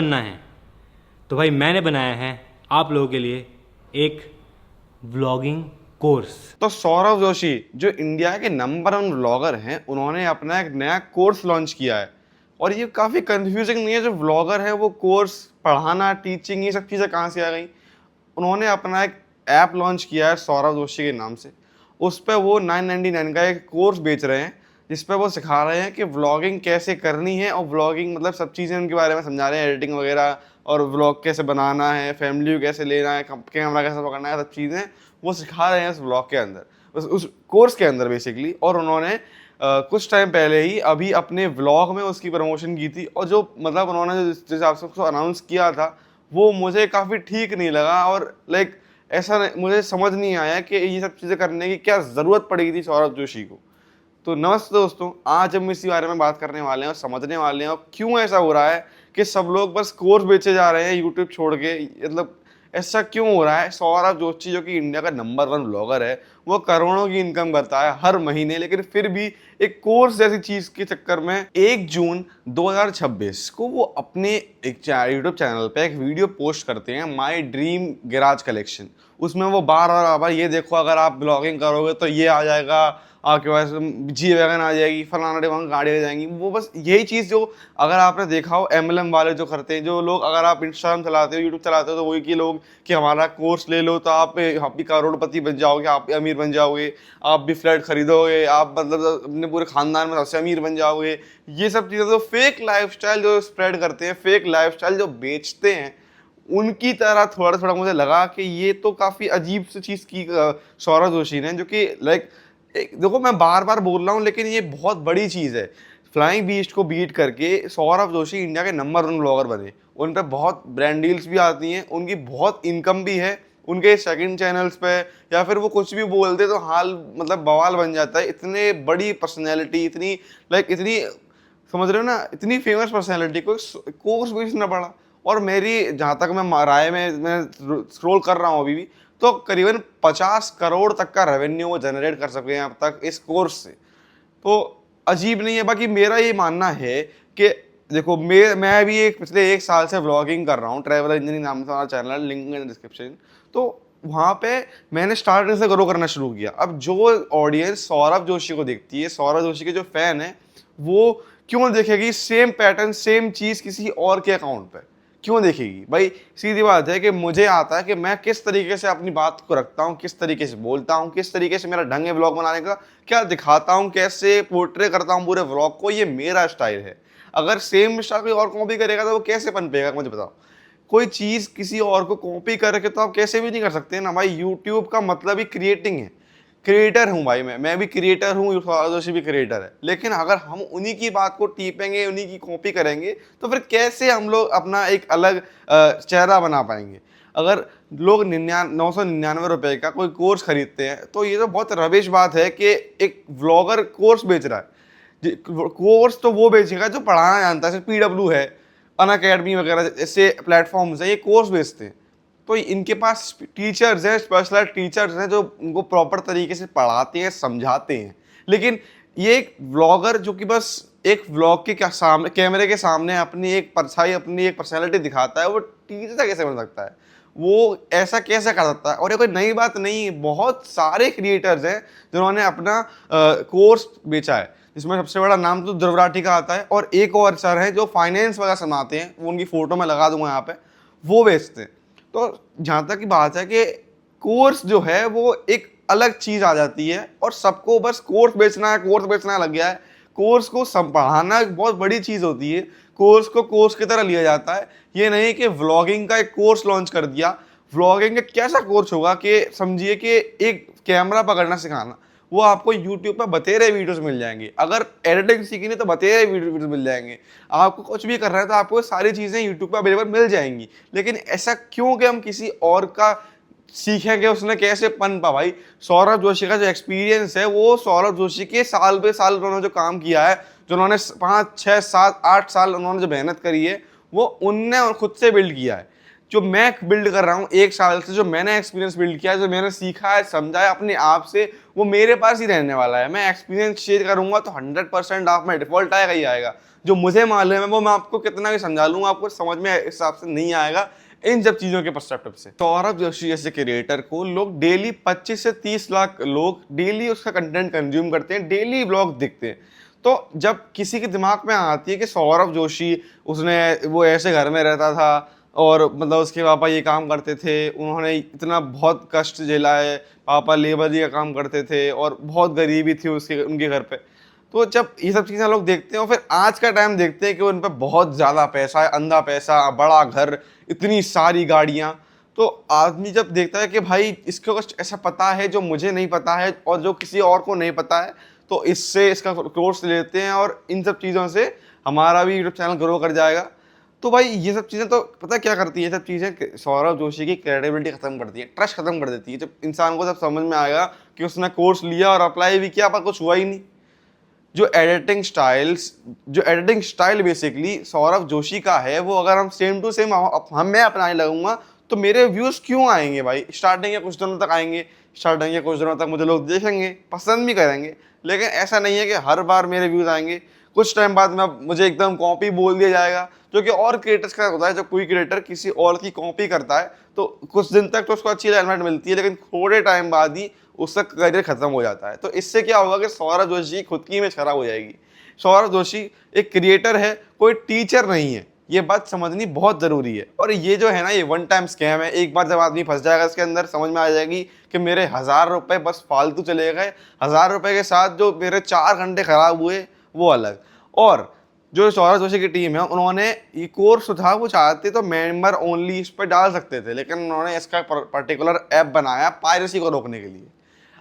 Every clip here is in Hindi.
बनना है तो भाई मैंने बनाया है आप लोगों के लिए एक व्लॉगिंग कोर्स। तो सौरभ जोशी जो इंडिया के नंबर 1 व्लॉगर हैं, उन्होंने अपना एक नया कोर्स लॉन्च किया है। और ये काफ़ी कंफ्यूजिंग नहीं है, जो व्लॉगर है वो कोर्स पढ़ाना, टीचिंग, ये सब चीज़ें कहाँ से आ गई। उन्होंने अपना एक ऐप लॉन्च किया है सौरभ जोशी के नाम से। उस पर वो 999 का एक कोर्स बेच रहे हैं, जिस पर वो सिखा रहे हैं कि व्लॉगिंग कैसे करनी है, और व्लॉगिंग मतलब सब चीज़ें उनके बारे में समझा रहे हैं, एडिटिंग वगैरह, और व्लॉग कैसे बनाना है, फैमिली को कैसे लेना है, कैमरा कैसे पकड़ना है, सब चीज़ें वो सिखा रहे हैं उस व्लॉग के अंदर, उस कोर्स के अंदर बेसिकली। और उन्होंने कुछ टाइम पहले ही अभी अपने व्लॉग में उसकी प्रमोशन की थी, और जो मतलब उन्होंने जिस हिसाब से उसको अनाउंस किया था वो मुझे काफ़ी ठीक नहीं लगा। और लाइक ऐसा मुझे समझ नहीं आया कि ये सब चीज़ें करने की क्या ज़रूरत पड़ेगी थी सौरभ जोशी को। तो नमस्ते दोस्तों, आज हम इसी बारे में बात करने वाले हैं और समझने वाले हैं और क्यों ऐसा हो रहा है कि सब लोग बस कोर्स बेचे जा रहे हैं यूट्यूब छोड़ के। मतलब ऐसा क्यों हो रहा है। सौरभ जोशी जो कि इंडिया का नंबर 1 ब्लॉगर है, वो करोड़ों की इनकम करता है हर महीने, लेकिन फिर भी एक कोर्स जैसी चीज के चक्कर में 1 जून 2026 को वो अपने एक यूट्यूब चैनल पे एक वीडियो पोस्ट करते हैं, माई ड्रीम गैराज कलेक्शन। उसमें वो बार बार ये देखो, अगर आप ब्लॉगिंग करोगे तो ये आ जाएगा, आपके पास जी वैगन आ जाएगी, फलाना ढिमाना गाड़ी आ जाएंगी। वो बस यही चीज़ जो अगर आपने देखा हो MLM वाले जो करते हैं, जो लोग, अगर आप इंस्टाग्राम चलाते हो, यूट्यूब चलाते हो, तो वही के लोग कि हमारा कोर्स ले लो तो आप भी करोड़पति बन जाओगे, आप भी अमीर बन जाओगे, आप भी फ्लैट खरीदोगे, आप मतलब अपने पूरे खानदान में सबसे अमीर बन जाओगे। ये सब चीज़ें तो फेक लाइफस्टाइल जो स्प्रेड करते हैं, फेक लाइफस्टाइल जो बेचते हैं, उनकी तरह थोड़ा थोड़ा मुझे लगा कि ये तो काफ़ी अजीब सी चीज़ की सौरभ जोशी ने, जो कि लाइक देखो मैं बार बार बोल रहा हूँ, लेकिन ये बहुत बड़ी चीज़ है। फ्लाइंग बीस्ट को बीट करके सौरभ जोशी इंडिया के नंबर 1 ब्लॉगर बने। उन पर बहुत ब्रांड डील्स भी आती हैं, उनकी बहुत इनकम भी है, उनके सेकंड चैनल्स पे या फिर वो कुछ भी बोलते तो हाल मतलब बवाल बन जाता है। इतने बड़ी पर्सनैलिटी, इतनी लाइक इतनी, समझ रहे हो ना, इतनी फेमस पर्सनैलिटी को कोर्स बेचना पड़ा। और मेरी जहाँ तक मैं राय में मैं स्क्रॉल कर रहा हूँ अभी भी, तो करीबन 50 करोड़ तक का रेवेन्यू वो जनरेट कर सकते हैं अब तक इस कोर्स से। तो अजीब नहीं है। बाकी मेरा ये मानना है कि देखो मैं भी एक पिछले 1 साल से व्लॉगिंग कर रहा हूँ, ट्रैवल इंजीनियरिंग नाम से हमारा चैनल है, लिंक इन डिस्क्रिप्शन। तो वहाँ पे मैंने स्टार्टिंग से ग्रो करना शुरू किया। अब जो ऑडियंस सौरभ जोशी को देखती है, सौरभ जोशी के जो फैन है, वो क्यों देखेगी सेम पैटर्न, सेम चीज़ किसी और के अकाउंट पे? क्यों देखेगी भाई? सीधी बात है कि मुझे आता है कि मैं किस तरीके से अपनी बात को रखता हूँ, किस तरीके से बोलता हूँ, किस तरीके से मेरा ढंग है व्लॉग बनाने का, क्या दिखाता हूँ, कैसे पोर्ट्रे करता हूँ पूरे व्लॉग को, ये मेरा स्टाइल है। अगर सेम स्टाइल कोई और कॉपी करेगा तो वो कैसे पनपेगा, मुझे बताओ। कोई चीज़ किसी और को कॉपी करके तो आप कैसे भी नहीं कर सकते ना भाई। यूट्यूब का मतलब ही क्रिएटिंग है। क्रिएटर हूँ भाई, मैं भी क्रिएटर हूँ, सौरभ जोशी भी क्रिएटर है। लेकिन अगर हम उन्हीं की बात को टीपेंगे, उन्हीं की कॉपी करेंगे, तो फिर कैसे हम लोग अपना एक अलग चेहरा बना पाएंगे। अगर लोग 999 रुपए का कोई कोर्स खरीदते हैं, तो ये तो बहुत रबिश बात है कि एक व्लॉगर कोर्स बेच रहा है। कोर्स तो वो बेचेगा जो पढ़ाना जानता है, जैसे PW है, अनअकैडमी वगैरह ऐसे प्लेटफॉर्म्स हैं, ये कोर्स बेचते हैं। तो इनके पास टीचर्स हैं, स्पेशलाइज्ड टीचर्स हैं, जो उनको प्रॉपर तरीके से पढ़ाते हैं, समझाते हैं। लेकिन ये एक व्लॉगर जो कि बस एक व्लॉग के सामने, कैमरे के सामने अपनी एक परछाई, अपनी एक पर्सनैलिटी दिखाता है, वो टीचर कैसे बन सकता है? वो ऐसा कैसे कर सकता है? और ये कोई नई बात नहीं है, बहुत सारे क्रिएटर्स हैं जिन्होंने अपना कोर्स बेचा है, जिसमें सबसे बड़ा नाम तो ध्रुव राठी का आता है, और एक और सर हैं जो फाइनेंस वगैरह सुनाते हैं, वो उनकी फोटो मैं लगा दूंगा यहाँ पे, वो बेचते हैं। तो जहाँ तक की बात है कि कोर्स जो है वो एक अलग चीज़ आ जाती है, और सबको बस कोर्स बेचना है, कोर्स बेचना लग गया है। कोर्स को पढ़ाना एक बहुत बड़ी चीज़ होती है, कोर्स को कोर्स की तरह लिया जाता है। ये नहीं कि व्लॉगिंग का एक कोर्स लॉन्च कर दिया। व्लॉगिंग का कैसा कोर्स होगा कि समझिए कि एक कैमरा पकड़ना सिखाना, वो आपको यूट्यूब पर बतेरे वीडियोस मिल जाएंगे। अगर एडिटिंग सीखनी तो बतेरे वीडियोस मिल जाएंगे। आपको कुछ भी करना है तो आपको सारी चीज़ें यूट्यूब पर अवेलेबल मिल जाएंगी। लेकिन ऐसा क्यों कि हम किसी और का सीखेंगे उसने कैसे पनपा? भाई सौरभ जोशी का जो एक्सपीरियंस है, वो सौरभ जोशी के साल बे साल उन्होंने जो काम किया है, जो उन्होंने 5, 6, 7, 8 साल उन्होंने जो मेहनत करी है, वो उनने खुद से बिल्ड किया है। जो मैं बिल्ड कर रहा हूँ 1 साल से, जो मैंने एक्सपीरियंस बिल्ड किया है, जो मैंने सीखा है, समझा है अपने आप से, वो मेरे पास ही रहने वाला है। मैं एक्सपीरियंस शेयर करूंगा तो 100% आप में डिफॉल्ट आएगा ही आएगा। जो मुझे मालूम है वो मैं आपको कितना भी समझा लूंगा, आपको समझ में इस हिसाब से नहीं आएगा इन सब चीज़ों के पर्सपेक्टिव से। सौरभ जोशी जैसे क्रिएटर को लोग डेली 25 से 30 लाख लोग डेली उसका कंटेंट कंज्यूम करते हैं, डेली ब्लॉग देखते हैं। तो जब किसी के दिमाग में आती है कि सौरभ जोशी, वो ऐसे घर में रहता था और मतलब उसके पापा ये काम करते थे, उन्होंने इतना बहुत कष्ट झेला है, पापा लेबरी का काम करते थे और बहुत गरीबी थी उनके घर पे। तो जब ये सब चीज़ें लोग देखते हैं और फिर आज का टाइम देखते हैं कि उन पर बहुत ज़्यादा पैसा है, अंधा पैसा, बड़ा घर, इतनी सारी गाड़ियाँ, तो आदमी जब देखता है कि भाई इसको कुछ ऐसा पता है जो मुझे नहीं पता है और जो किसी और को नहीं पता है, तो इससे इसका कोर्स लेते हैं और इन सब चीज़ों से हमारा भी यूट्यूब चैनल ग्रो कर जाएगा। तो भाई ये सब चीज़ें तो पता क्या करती है, ये सब चीज़ें सौरभ जोशी की क्रेडिबिलिटी खत्म करती है, ट्रस्ट खत्म कर देती है। जब इंसान को जब समझ में आएगा कि उसने कोर्स लिया और अप्लाई भी किया पर कुछ हुआ ही नहीं। जो editing style basically Saurabh Joshi का है, वो अगर हम सेम टू सेम मैं अपनाने लगूंगा तो मेरे व्यूज़ क्यों आएंगे भाई? स्टार्टिंग के कुछ दिनों तक आएंगे, स्टार्टिंग के कुछ दिनों तक मुझे लोग देखेंगे, पसंद भी करेंगे, लेकिन ऐसा नहीं है कि हर बार मेरे व्यूज़ आएंगे। कुछ टाइम बाद में मुझे एकदम कॉपी बोल दिया जाएगा, जो कि और क्रिएटर्स का होता है। जब कोई क्रिएटर किसी और की कॉपी करता है तो कुछ दिन तक तो उसको अच्छी लाइमलाइट मिलती है, लेकिन थोड़े टाइम बाद ही उसका करियर खत्म हो जाता है। तो इससे क्या होगा कि सौरभ जोशी खुद की इमेज खराब हो जाएगी। सौरभ जोशी एक क्रिएटर है, कोई टीचर नहीं है, ये बात समझनी बहुत ज़रूरी है। और ये जो है ना, ये वन टाइम स्कैम है। एक बार जब आदमी फंस जाएगा इसके अंदर, समझ में आ जाएगी कि मेरे 1000 रुपये बस फालतू चले गए, 1000 रुपये के साथ जो मेरे 4 घंटे खराब हुए वो अलग। और जो सौरभ जोशी की टीम है, उन्होंने ये कोर्स था, वो चाहते तो मेंबर ओनली इस पर डाल सकते थे, लेकिन उन्होंने इसका पर्टिकुलर ऐप बनाया पायरेसी को रोकने के लिए।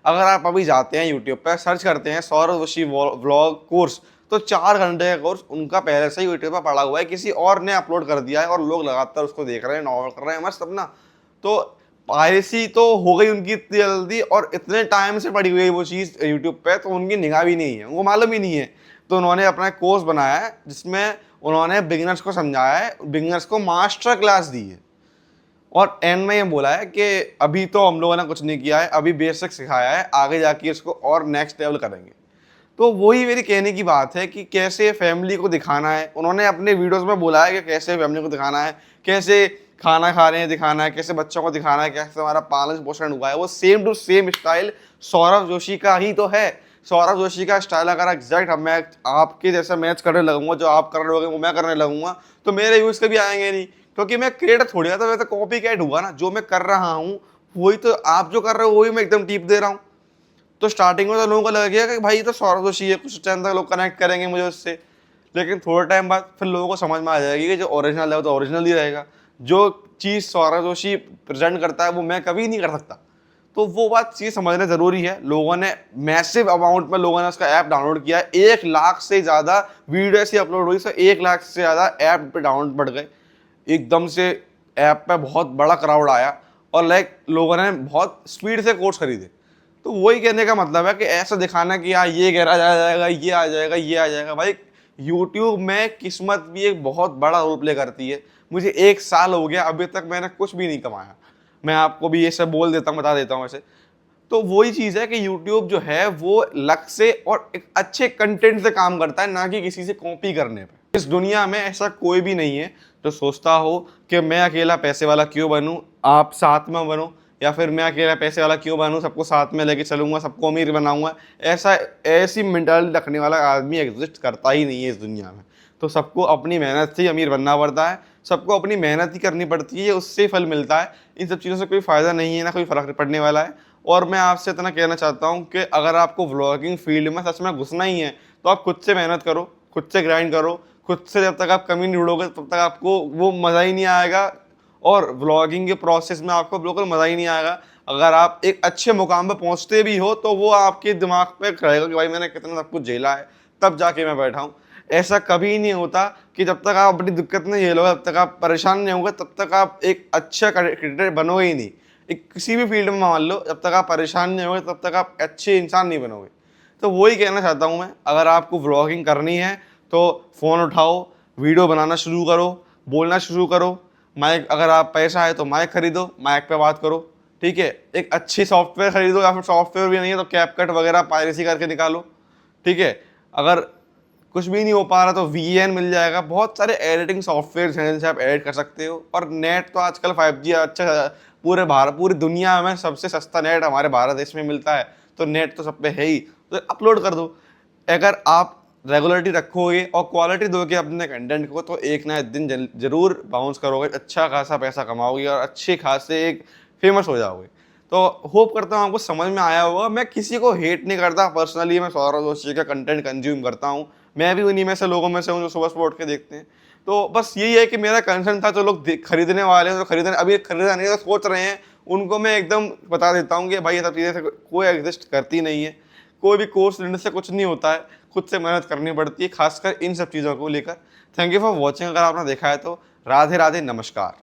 अगर आप अभी जाते हैं यूट्यूब पर सर्च करते हैं सौरभ जोशी व्लॉग कोर्स, तो 4 घंटे का कोर्स उनका पहले से ही यूट्यूब पर पड़ा हुआ है, किसी और ने अपलोड कर दिया है और लोग लगातार उसको देख रहे हैं, नॉवल कर रहे हैं, मस्त अपना। तो पायरेसी तो हो गई उनकी इतनी जल्दी, और इतने टाइम से पड़ी हुई है वो चीज़ यूट्यूब पे, तो उनकी निगाह भी नहीं है, उनको मालूम ही नहीं है। तो उन्होंने अपना कोर्स बनाया है जिसमें उन्होंने बिगिनर्स को समझाया है, बिगिनर्स को मास्टर क्लास दी है, और एंड में ये बोला है कि अभी तो हम लोगों ने कुछ नहीं किया है, अभी बेसिक सिखाया है, आगे जाके इसको और नेक्स्ट लेवल करेंगे। तो वही मेरी कहने की बात है कि कैसे फैमिली को दिखाना है। उन्होंने अपने वीडियोस में बोला है कि कैसे फैमिली को दिखाना है, कैसे खाना खा रहे हैं दिखाना है, कैसे बच्चों को दिखाना है, कैसे हमारा पालन पोषण हुआ है। वो same to same style Saurabh Joshi का ही तो है। सौरभ जोशी का स्टाइल अगर एग्जैक्ट मैं आपके जैसा मैच करने लगूंगा, जो आप कर रहे होगे वो मैं करने लगूंगा, तो मेरे व्यूज़ कभी आएंगे नहीं, क्योंकि मैं क्रिएटर थोड़ी, तो वैसे कॉपी कैट हुआ ना। जो मैं कर रहा हूँ वही तो आप जो कर रहे हो, वही मैं एकदम टीप दे रहा हूँ। तो स्टार्टिंग में तो लोगों को लगेगा कि भाई ये तो सौरभ जोशी है, कुछ टाइम तक लोग कनेक्ट करेंगे मुझे उससे, लेकिन थोड़े टाइम बाद फिर लोगों को समझ में आ जाएगी कि जो ओरिजिनल है वो तो ओरिजिनल ही रहेगा। जो चीज़ सौरभ जोशी प्रेजेंट करता है वो मैं कभी नहीं कर सकता। तो वो बात चीज़ समझना ज़रूरी है। लोगों ने मैसिव अमाउंट में लोगों ने उसका ऐप डाउनलोड किया, 1 लाख से ज़्यादा वीडियो ऐसी अपलोड हुई, सो 1 लाख से ज़्यादा ऐप पे डाउनलोड बढ़ गए। एकदम से ऐप पे बहुत बड़ा क्राउड आया और लोगों ने बहुत स्पीड से कोर्स खरीदे। तो वही कहने का मतलब है कि ऐसा दिखाना कि यार ये गिरा जाएगा, ये आ जाएगा, ये आ जाएगा। भाई यूट्यूब में किस्मत भी एक बहुत बड़ा रोल प्ले करती है। मुझे 1 साल हो गया, अभी तक मैंने कुछ भी नहीं कमाया। मैं आपको भी ये सब बोल देता हूँ, बता देता हूँ ऐसे। तो वही चीज़ है कि यूट्यूब जो है वो लक से और एक अच्छे कंटेंट से काम करता है, ना कि किसी से कॉपी करने पे। इस दुनिया में ऐसा कोई भी नहीं है जो सोचता हो कि मैं अकेला पैसे वाला क्यों बनूं, आप साथ में बनो, या फिर मैं अकेला पैसे वाला क्यों बनूं, सबको साथ में लेके चलूंगा, सबको अमीर बनाऊंगा। ऐसी मेंटालिटी रखने वाला आदमी एग्जिस्ट करता ही नहीं है इस दुनिया में। तो सबको अपनी मेहनत से ही अमीर बनना पड़ता है, सबको अपनी मेहनत ही करनी पड़ती है, उससे फल मिलता है। इन सब चीज़ों से कोई फ़ायदा नहीं है, ना कोई फ़र्क पड़ने वाला है। और मैं आपसे इतना कहना चाहता हूँ कि अगर आपको व्लॉगिंग फील्ड में सच में घुसना ही है तो आप खुद से मेहनत करो, खुद से ग्राइंड करो, खुद से जब तक आप कमी नहीं ढूंढोगे तब तक आपको वो मज़ा ही नहीं आएगा, और व्लॉगिंग के प्रोसेस में आपको बिल्कुल मज़ा ही नहीं आएगा। अगर आप एक अच्छे मुकाम पर पहुँचते भी हो तो वो आपके दिमाग पे रहेगा कि भाई मैंने कितना सब कुछ झेला है, तब जाके मैं बैठा हूँ। ऐसा कभी नहीं होता कि जब तक आप अपनी दिक्कत नहीं झेलोगे, तब तक आप परेशान नहीं होंगे, तब तक आप एक अच्छा क्रिकेटर बनोगे ही नहीं। एक किसी भी फील्ड में मान लो, जब तक आप परेशान नहीं होंगे तब तक आप अच्छे इंसान नहीं बनोगे। तो वही कहना चाहता हूँ मैं, अगर आपको व्लॉगिंग करनी है तो फ़ोन उठाओ, वीडियो बनाना शुरू करो, बोलना शुरू करो, माइक, अगर आप पैसा है तो माइक खरीदो, माइक पे बात करो, ठीक है। एक अच्छी सॉफ्टवेयर खरीदो, या फिर सॉफ्टवेयर भी नहीं है तो कैपकट वगैरह पायरेसी करके निकालो, ठीक है। अगर कुछ भी नहीं हो पा रहा तो VN मिल जाएगा, बहुत सारे एडिटिंग सॉफ्टवेयर हैं जिनसे आप एडिट कर सकते हो। और नेट तो आजकल 5G अच्छा, पूरी दुनिया में सबसे सस्ता नेट हमारे भारत देश में मिलता है, तो नेट तो सब पे है ही, तो अपलोड कर दो। अगर आप रेगुलरिटी रखोगे और क्वालिटी दोगे अपने कंटेंट को, तो एक ना एक दिन जरूर बाउंस करोगे, अच्छा खासा पैसा कमाओगे और अच्छे खासे एक फेमस हो जाओगे। तो होप करता हूँ आपको समझ में आया होगा। मैं किसी को हेट नहीं करता, पर्सनली मैं सौरभ जोशी का कंटेंट कंज्यूम करता हूँ, मैं भी उन्हीं में से लोगों में से हूँ जो सुबह सुबह उठ के देखते हैं। तो बस यही है कि मेरा कंसर्न था, जो लोग खरीदने वाले हैं, जो खरीदने अभी खरीदा नहीं तो सोच रहे हैं, उनको मैं एकदम बता देता हूँ कि भाई ये सब चीज़ें कोई एग्जिस्ट करती नहीं है। कोई भी कोर्स लेने से कुछ नहीं होता है, खुद से मेहनत करनी पड़ती है, खासकर इन सब चीज़ों को लेकर। Thank you for watching. अगर आपने देखा है तो राधे राधे, नमस्कार।